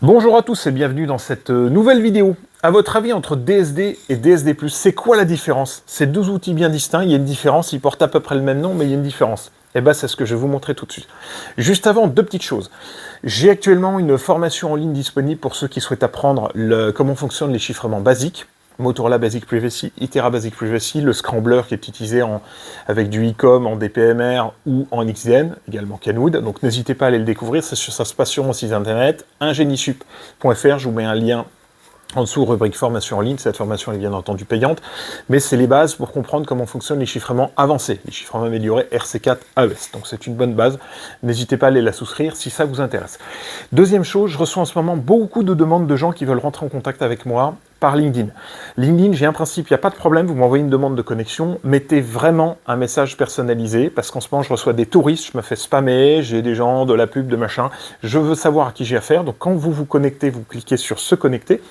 Bonjour à tous et bienvenue dans cette nouvelle vidéo. À votre avis, entre DSD et DSD+, c'est quoi la différence? C'est deux outils bien distincts, il y a une différence, ils portent à peu près le même nom, mais il y a une différence. Et bien, c'est ce que je vais vous montrer tout de suite. Juste avant, deux petites choses. J'ai actuellement une formation en ligne disponible pour ceux qui souhaitent apprendre comment fonctionnent les chiffrements basiques. Motorola Basic Privacy, Itera Basic Privacy, le scrambler qui est utilisé avec du ICOM en DPMR ou en XDN, également Kenwood. Donc n'hésitez pas à aller le découvrir, ça se passe sur mon site internet, ingenisup.fr, je vous mets un lien en dessous, rubrique formation en ligne. Cette formation est bien entendu payante, mais c'est les bases pour comprendre comment fonctionnent les chiffrements avancés, les chiffrements améliorés RC4 AES. Donc c'est une bonne base, n'hésitez pas à aller la souscrire si ça vous intéresse. Deuxième chose, je reçois en ce moment beaucoup de demandes de gens qui veulent rentrer en contact avec moi par LinkedIn. LinkedIn, j'ai un principe, il n'y a pas de problème, vous m'envoyez une demande de connexion, mettez vraiment un message personnalisé, parce qu'en ce moment je reçois des touristes, je me fais spammer, j'ai des gens, de la pub, de machin, je veux savoir à qui j'ai affaire, donc quand vous vous connectez, vous cliquez sur se connecter,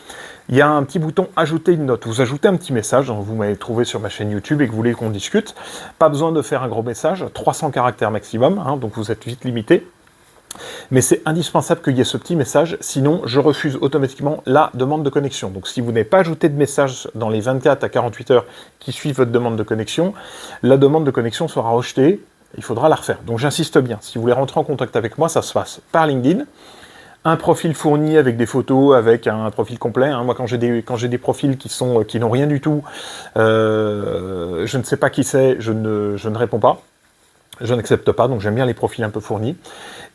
il y a un petit bouton ajouter une note, vous ajoutez un petit message, vous m'avez trouvé sur ma chaîne YouTube et que vous voulez qu'on discute, pas besoin de faire un gros message, 300 caractères maximum, donc vous êtes vite limité. Mais c'est indispensable qu'il y ait ce petit message, sinon je refuse automatiquement la demande de connexion. Donc si vous n'avez pas ajouté de message dans les 24 à 48 heures qui suivent votre demande de connexion, la demande de connexion sera rejetée, il faudra la refaire. Donc j'insiste bien, si vous voulez rentrer en contact avec moi, ça se passe par LinkedIn, un profil fourni avec des photos, avec un profil complet. Moi, quand j'ai des profils qui n'ont rien du tout, je ne sais pas qui c'est, je ne réponds pas. Je n'accepte pas, donc j'aime bien les profils un peu fournis,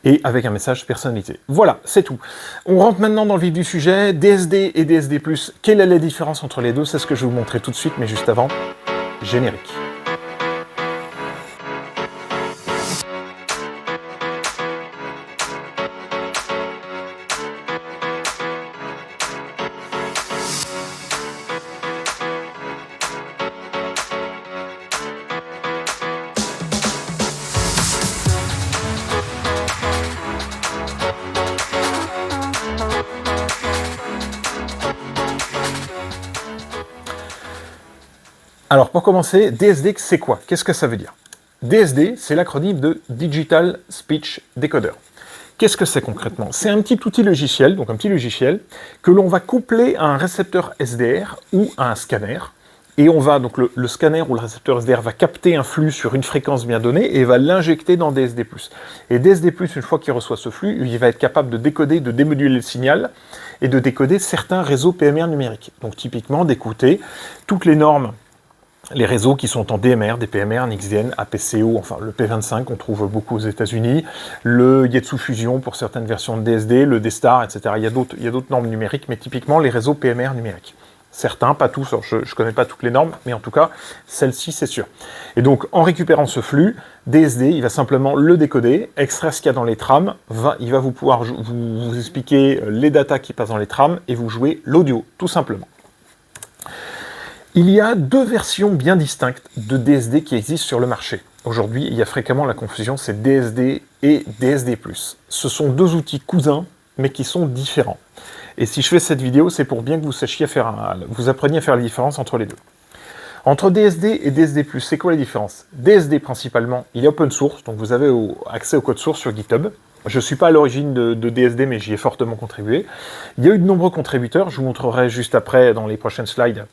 et avec un message personnalisé. Voilà, c'est tout. On rentre maintenant dans le vif du sujet, DSD et DSD+, quelle est la différence entre les deux? C'est ce que je vais vous montrer tout de suite, mais juste avant, générique. Alors pour commencer, DSD c'est quoi? Qu'est-ce que ça veut dire? DSD, c'est l'acronyme de Digital Speech Decoder. Qu'est-ce que c'est concrètement? C'est un petit outil logiciel, donc un petit logiciel, que l'on va coupler à un récepteur SDR ou à un scanner. Et on va, donc le scanner ou le récepteur SDR va capter un flux sur une fréquence bien donnée et va l'injecter dans DSD+. Et DSD+, une fois qu'il reçoit ce flux, il va être capable de décoder, de démoduler le signal et de décoder certains réseaux PMR numériques. Donc typiquement d'écouter toutes les normes, les réseaux qui sont en DMR, DPMR, NXDN, APCO, enfin le P25 qu'on trouve beaucoup aux États-Unis, le Yaesu Fusion pour certaines versions de DSD, le D-Star, etc. Il y a d'autres normes numériques, mais typiquement les réseaux PMR numériques. Certains, pas tous, je ne connais pas toutes les normes, mais en tout cas, celle-ci, c'est sûr. Et donc, en récupérant ce flux, DSD, il va simplement le décoder, extraire ce qu'il y a dans les trames, il va pouvoir vous expliquer les datas qui passent dans les trames, et vous jouer l'audio, tout simplement. Il y a deux versions bien distinctes de DSD qui existent sur le marché. Aujourd'hui, il y a fréquemment la confusion, c'est DSD et DSD+. Ce sont deux outils cousins, mais qui sont différents. Et si je fais cette vidéo, c'est pour bien que vous sachiez vous appreniez à faire la différence entre les deux. Entre DSD et DSD+, c'est quoi la différence? DSD, principalement, il est open source, donc vous avez accès au code source sur GitHub. Je ne suis pas à l'origine de DSD, mais j'y ai fortement contribué. Il y a eu de nombreux contributeurs, je vous montrerai juste après, dans les prochaines slides,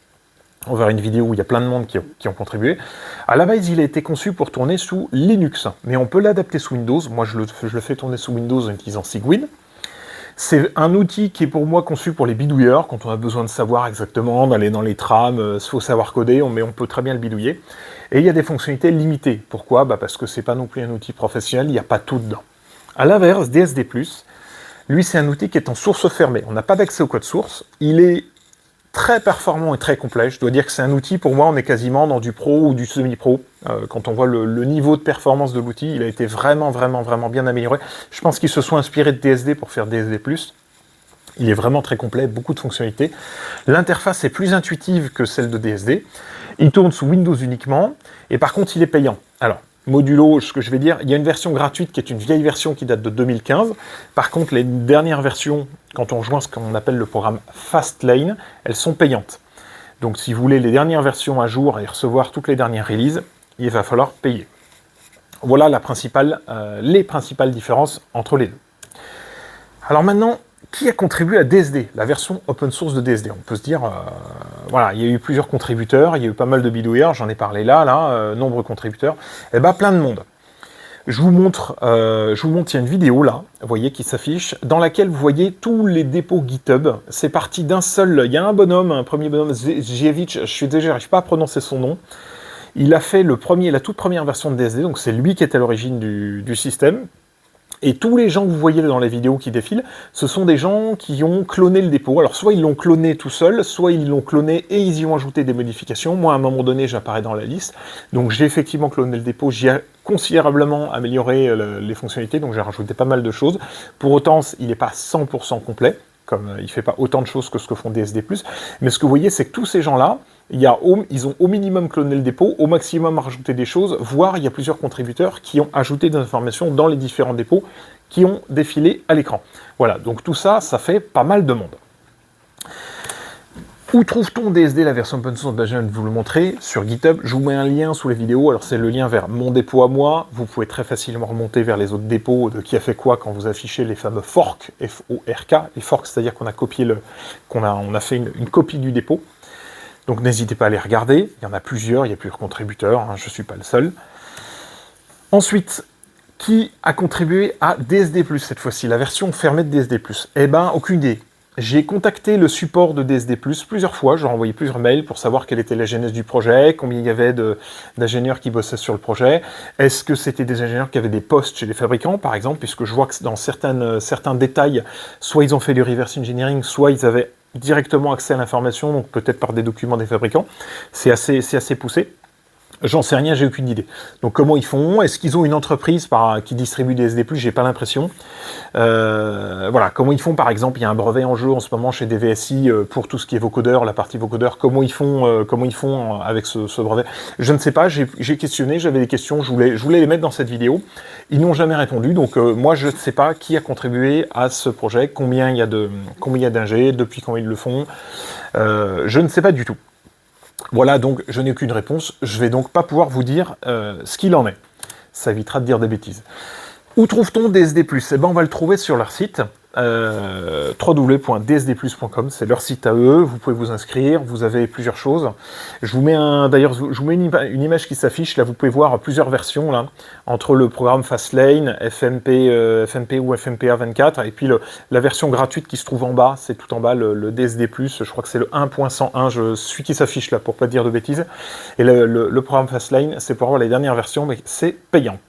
on verra une vidéo où il y a plein de monde qui ont contribué. À la base, il a été conçu pour tourner sous Linux, mais on peut l'adapter sous Windows. Moi, je le fais tourner sous Windows en utilisant Cygwin. C'est un outil qui est pour moi conçu pour les bidouilleurs, quand on a besoin de savoir exactement, d'aller dans les trames, il faut savoir coder, mais on peut très bien le bidouiller. Et il y a des fonctionnalités limitées. Pourquoi? Parce que c'est pas non plus un outil professionnel, il n'y a pas tout dedans. À l'inverse, DSD+, lui, c'est un outil qui est en source fermée. On n'a pas d'accès au code source, il est très performant et très complet. Je dois dire que c'est un outil, pour moi, on est quasiment dans du pro ou du semi-pro. Quand on voit le niveau de performance de l'outil, il a été vraiment bien amélioré. Je pense qu'ils se sont inspirés de DSD pour faire DSD+. Il est vraiment très complet, beaucoup de fonctionnalités. L'interface est plus intuitive que celle de DSD. Il tourne sous Windows uniquement, et par contre, il est payant. Alors, modulo, ce que je vais dire, il y a une version gratuite qui est une vieille version qui date de 2015. Par contre, les dernières versions, quand on rejoint ce qu'on appelle le programme Fastlane, elles sont payantes. Donc si vous voulez les dernières versions à jour et recevoir toutes les dernières releases, il va falloir payer. Voilà les principales différences entre les deux. Alors maintenant, qui a contribué à DSD, la version open source de DSD? On peut se dire, voilà, il y a eu plusieurs contributeurs, il y a eu pas mal de bidouilleurs, j'en ai parlé là, nombreux contributeurs, et ben plein de monde. Je vous montre, il y a une vidéo là, vous voyez, qui s'affiche, dans laquelle vous voyez tous les dépôts GitHub. C'est parti d'un seul, il y a un bonhomme, un premier bonhomme, Zjevich, j'arrive pas à prononcer son nom. Il a fait la toute première version de DSD, donc c'est lui qui est à l'origine du système. Et tous les gens que vous voyez dans les vidéos qui défilent, ce sont des gens qui ont cloné le dépôt. Alors soit ils l'ont cloné tout seul, soit ils l'ont cloné et ils y ont ajouté des modifications. Moi, à un moment donné, j'apparais dans la liste. Donc j'ai effectivement cloné le dépôt, j'y ai considérablement amélioré les fonctionnalités, donc j'ai rajouté pas mal de choses. Pour autant, il n'est pas 100% complet, comme il ne fait pas autant de choses que ce que font DSD+. Mais ce que vous voyez, c'est que tous ces gens-là, ils ont au minimum cloné le dépôt, au maximum rajouté des choses, voire il y a plusieurs contributeurs qui ont ajouté des informations dans les différents dépôts qui ont défilé à l'écran. Voilà, donc tout ça, ça fait pas mal de monde. Où trouve-t-on DSD, la version open source? Je viens de vous le montrer sur GitHub. Je vous mets un lien sous les vidéos. Alors c'est le lien vers mon dépôt à moi. Vous pouvez très facilement remonter vers les autres dépôts de qui a fait quoi quand vous affichez les fameux forks, F-O-R-K. Les forks, c'est-à-dire qu'on a copié on a fait une copie du dépôt. Donc n'hésitez pas à les regarder. Il y en a plusieurs, il y a plusieurs contributeurs. Hein, je ne suis pas le seul. Ensuite, qui a contribué à DSD+, cette fois-ci, la version fermée de DSD+? Eh ben, aucune idée. J'ai contacté le support de DSD+, plusieurs fois, j'ai envoyé plusieurs mails pour savoir quelle était la genèse du projet, combien il y avait d'ingénieurs qui bossaient sur le projet, est-ce que c'était des ingénieurs qui avaient des postes chez les fabricants, par exemple, puisque je vois que dans certains détails, soit ils ont fait du reverse engineering, soit ils avaient directement accès à l'information, donc peut-être par des documents des fabricants, c'est assez poussé. J'en sais rien, j'ai aucune idée. Donc comment ils font? Est-ce qu'ils ont une entreprise qui distribue des SD+? J'ai pas l'impression. Voilà, comment ils font par exemple? Il y a un brevet en jeu en ce moment chez DVSI pour tout ce qui est vocodeur, la partie vocodeur. Comment ils font avec ce brevet? Je ne sais pas. J'ai questionné, j'avais des questions, je voulais les mettre dans cette vidéo. Ils n'ont jamais répondu. Donc moi je ne sais pas qui a contribué à ce projet, combien il y a d'ingés, depuis quand ils le font. Je ne sais pas du tout. Voilà, donc je n'ai aucune réponse, je vais donc pas pouvoir vous dire ce qu'il en est. Ça évitera de dire des bêtises. Où trouve-t-on DSD+? Eh ben, on va le trouver sur leur site, www.dsdplus.com, c'est leur site à eux, vous pouvez vous inscrire, vous avez plusieurs choses. Je vous mets une image qui s'affiche, là vous pouvez voir plusieurs versions, là, entre le programme Fastlane, FMP ou FMPA 24, et puis la version gratuite qui se trouve en bas, c'est tout en bas, le DSD+, je crois que c'est le 1.101, celui qui s'affiche là, pour pas dire de bêtises, et le programme Fastlane, c'est pour avoir les dernières versions, mais c'est payant.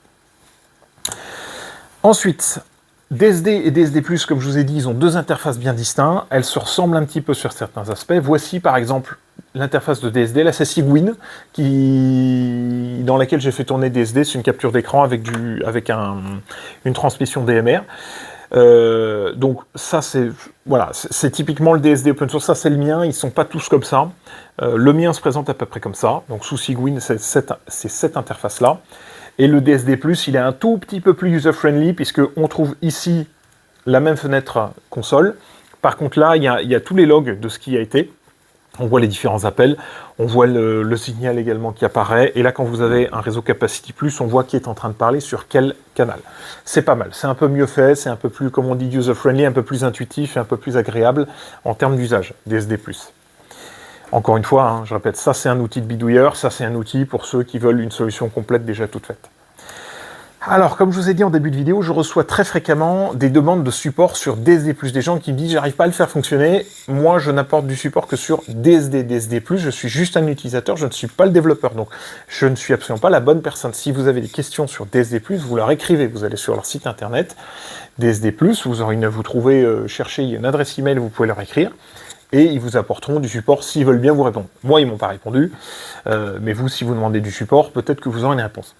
Ensuite, DSD et DSD+, comme je vous ai dit, ils ont deux interfaces bien distinctes. Elles se ressemblent un petit peu sur certains aspects. Voici par exemple l'interface de DSD. Là, c'est Cygwin, dans laquelle j'ai fait tourner DSD. C'est une capture d'écran avec une transmission DMR. Donc ça, c'est typiquement le DSD open source. Ça, c'est le mien. Ils sont pas tous comme ça. Le mien se présente à peu près comme ça. Donc sous Cygwin, c'est cette interface-là. Et le DSD+, il est un tout petit peu plus user-friendly, puisqu'on trouve ici la même fenêtre console. Par contre, là, il y a tous les logs de ce qui a été. On voit les différents appels, on voit le signal également qui apparaît. Et là, quand vous avez un réseau Capacity+, on voit qui est en train de parler sur quel canal. C'est pas mal, c'est un peu mieux fait, c'est un peu plus, comme on dit, user-friendly, un peu plus intuitif et un peu plus agréable en termes d'usage, DSD+. Encore une fois, hein, je répète, ça c'est un outil de bidouilleur, ça c'est un outil pour ceux qui veulent une solution complète déjà toute faite. Alors, comme je vous ai dit en début de vidéo, je reçois très fréquemment des demandes de support sur DSD+, des gens qui me disent « j'arrive pas à le faire fonctionner, moi je n'apporte du support que sur DSD, DSD+, je suis juste un utilisateur, je ne suis pas le développeur, donc je ne suis absolument pas la bonne personne. Si vous avez des questions sur DSD+, vous leur écrivez, vous allez sur leur site internet, DSD+, vous trouvez, cherchez une adresse email, vous pouvez leur écrire, et ils vous apporteront du support s'ils veulent bien vous répondre. Moi, ils m'ont pas répondu, mais vous, si vous demandez du support, peut-être que vous aurez une réponse.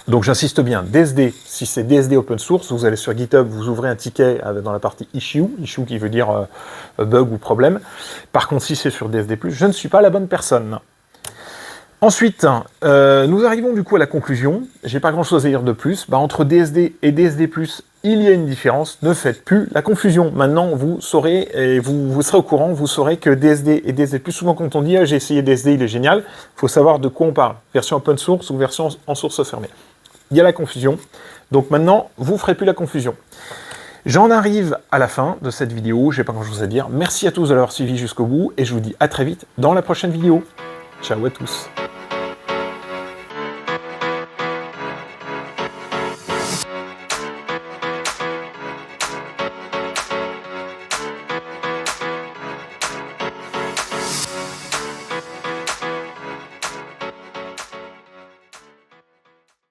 Donc j'insiste bien, DSD, si c'est DSD open source, vous allez sur GitHub, vous ouvrez un ticket dans la partie issue qui veut dire bug ou problème. Par contre, si c'est sur DSD+, je ne suis pas la bonne personne. Ensuite, nous arrivons du coup à la conclusion. J'ai pas grand-chose à dire de plus. Entre DSD et DSD+, il y a une différence. Ne faites plus la confusion. Maintenant, vous saurez, et vous serez au courant, vous saurez que DSD et DSD+, souvent quand on dit « j'ai essayé DSD, il est génial », il faut savoir de quoi on parle. Version open source ou version en source fermée. Il y a la confusion. Donc maintenant, vous ne ferez plus la confusion. J'en arrive à la fin de cette vidéo, j'ai pas grand chose à dire. Merci à tous de l'avoir suivi jusqu'au bout et je vous dis à très vite dans la prochaine vidéo. Ciao à tous.